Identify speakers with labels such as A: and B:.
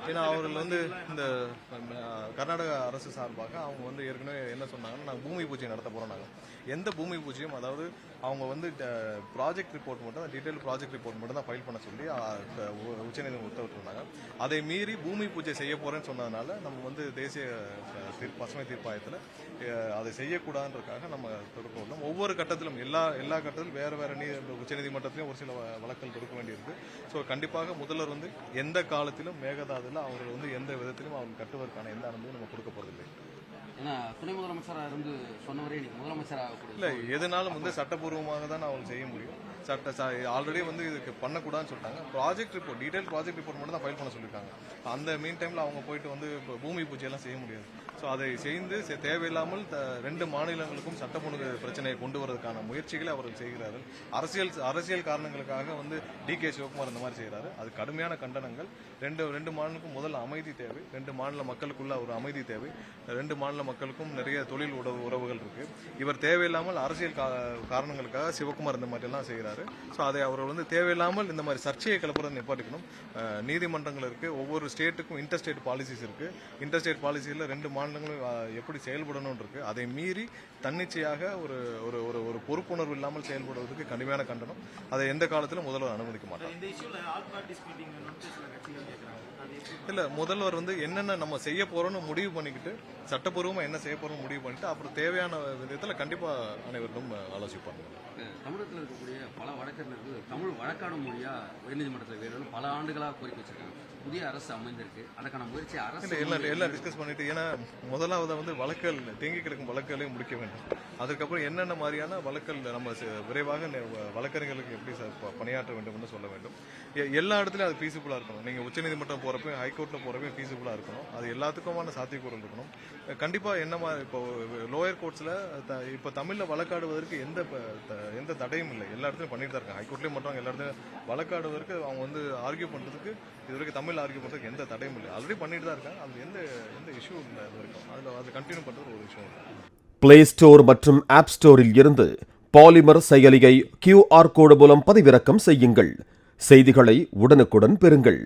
A: ஏன்னா அவர்கள் வந்து இந்த கர்நாடக அரசு சார்பாக அவங்க வந்து ஏற்கனவே என்ன சொன்னாங்கன்னா நாங்கள் பூமி பூஜை நடத்த போகிறோம். நாங்கள் எந்த பூமி பூஜையும், அதாவது அவங்க வந்து ப்ராஜெக்ட் ரிப்போர்ட் மட்டும், டீட்டெயில் ப்ராஜெக்ட் ரிப்போர்ட் மட்டும் தான் ஃபைல் பண்ண சொல்லி உச்சநீதிமன்றம் உத்தரவிட்டிருந்தாங்க. அதை மீறி பூமி பூஜை செய்ய போறேன்னு சொன்னதுனால நம்ம வந்து தேசிய பசுமை தீர்ப்பாயத்தில் அதை செய்யக்கூடாதுன்றதுக்காக நம்ம தொடுக்க உள்ளோம். ஒவ்வொரு கட்டத்திலும் எல்லா கட்டத்திலும் வேற வேற உச்சநீதிமன்றத்திலும் ஒரு சில வழக்கல் தொடுக்க வேண்டியிருக்கு. ஸோ கண்டிப்பாக முதல்வர் வந்து எந்த காலத்திலும் மேகதாதுல அவர்கள் வந்து எந்த விதத்திலும் அவங்க கட்டுவதற்கான எந்த அனுமதியும் நம்ம கொடுக்க போறதில்லை.
B: ஏன்னா துணை முதலமைச்சராக இருந்து சொன்னவரே இன்னைக்கு முதலமைச்சராக
A: இல்லை, எதுனாலும் வந்து சட்டப்பூர்வமாக தான் அவங்க செய்ய முடியும். ஆல்ரெடி வந்து இதுக்கு பண்ணக்கூடாதுன்னு சொல்லிட்டாங்க. Project report, detail project report மட்டும் தான் ஃபைல் பண்ண சொல்லியிருக்காங்க. அந்த மீன் டைம்ல அவங்க போயிட்டு வந்து பூமி பூஜையெல்லாம் செய்ய முடியாது. ஸோ அதை செய்து தேவையில்லாமல் 2 மாநிலங்களுக்கும் சட்டப்பூர்வ பிரச்சனையை கொண்டு வரதுக்கான முயற்சிகளை அவர்கள் செய்கிறார்கள். அரசியல் காரணங்களுக்காக வந்து DK சிவகுமார் இந்த மாதிரி செய்கிறாரு. அது கடுமையான கண்டனங்கள். 2 மாநிலங்களுக்கும் முதல்ல அமைதி தேவை. 2 மாநில மக்களுக்குள்ள ஒரு அமைதி தேவை. 2 மாநில மக்களுக்கும் நிறைய தொழில் உறவுகள் இருக்கு. இவர் தேவையில்லாமல் அரசியல் காரணங்களுக்காக சிவகுமார் இந்த மாதிரி எல்லாம் செய்கிறாரு. ஸோ அதை அவர் வந்து தேவையில்லாமல் இந்த மாதிரி சர்ச்சையை கிளப்புறதை நிப்பாட்டிக்கணும். நீதிமன்றங்கள் இருக்கு, ஒவ்வொரு ஸ்டேட்டுக்கும் இன்டர்ஸ்டேட் பாலிசிஸ் இருக்கு. இன்டர்ஸ்டேட் பாலிசியில் 2 மாநிலங்களும் எப்படி செயல்படணும் இருக்கு. அதை மீறி தன்னிச்சையாக ஒரு ஒரு ஒரு பொறுப்புணர்வு இல்லாமல் செயல்படுவதற்கு கடுமையான கண்டனம். அதை எந்த காலத்திலும் முதல்வர் அனுமதிக்க மாட்டார். இல்ல, முதல்வர் வந்து என்னென்ன நம்ம செய்ய போறோம்னு முடிவு பண்ணிக்கிட்டு, சட்டப்பூர்வமா என்ன செய்ய போறோம் முடிவு பண்ணிட்டு அப்புறம் தேவையான விதத்துல கண்டிப்பா அனைவரும் ஆலோசிப்பாங்க.
B: தமிழகத்தில் இருக்கக்கூடிய பல வழக்கறிஞர்கள் தமிழ் வழக்காடும் மொழியா உயர்நீதிமன்றத்தில் வேணும் பல ஆண்டுகளாக கோரிக்கை வச்சிருக்காங்க. புதிய அரசு அமைந்திருக்கு, அதற்கான முயற்சி அரசு
A: எல்லாம் டிஸ்கஸ் பண்ணிட்டு, ஏன்னா முதலாவது வந்து வழக்கல் தேங்கி கிடக்கும் வழக்குகளையும் முடிக்க வேண்டும். அதுக்கப்புறம் என்னென்ன மாதிரியான வழக்கல் நம்ம விரைவாக வழக்கறிஞர்களுக்கு எப்படி பணியாற்ற வேண்டும் என்று சொல்ல வேண்டும். எல்லா இடத்துலயும் அது ஃபீஸிபிளா இருக்கணும். நீங்க உச்சநீதிமன்றம் போறப்ப, ஹைகோர்ட்ல போறப்ப ஃபீஸிபிளா இருக்கணும். அது எல்லாத்துக்குமான சாத்தியக்கூறல் இருக்கணும். கண்டிப்பா என்னமா இப்போ லோயர் கோர்ட்ஸ்ல இப்ப தமிழ்ல வழக்காடுவதற்கு எந்த தடையும் இல்லை. எல்லா இடத்துலயும் பண்ணிட்டு தான் இருக்காங்க. ஹைகோர்ட்லயும் மட்டும் எல்லா இடத்துலயும் வழக்காடுவதற்கு அவங்க வந்து ஆர்கியூ பண்றதுக்கு இதுவரைக்கும் தமிழ் ஆர்கியூ பண்றதுக்கு எந்த தடையும் இல்லை. ஆல்ரெடி பண்ணிட்டு தான் இருக்காங்க. அது எந்த இஷ்யூ இல்லை. இது வரைக்கும் அது கண்டினியூ பண்றது ஒரு விஷயம்.
C: பிளே ஸ்டோர் மற்றும் ஆப் ஸ்டோரில் இருந்து பாலிமர் செயலியை QR கோடு மூலம் பதிவிறக்கம் செய்யுங்கள். செய்திகளை உடனுக்குடன் பெறுங்கள்.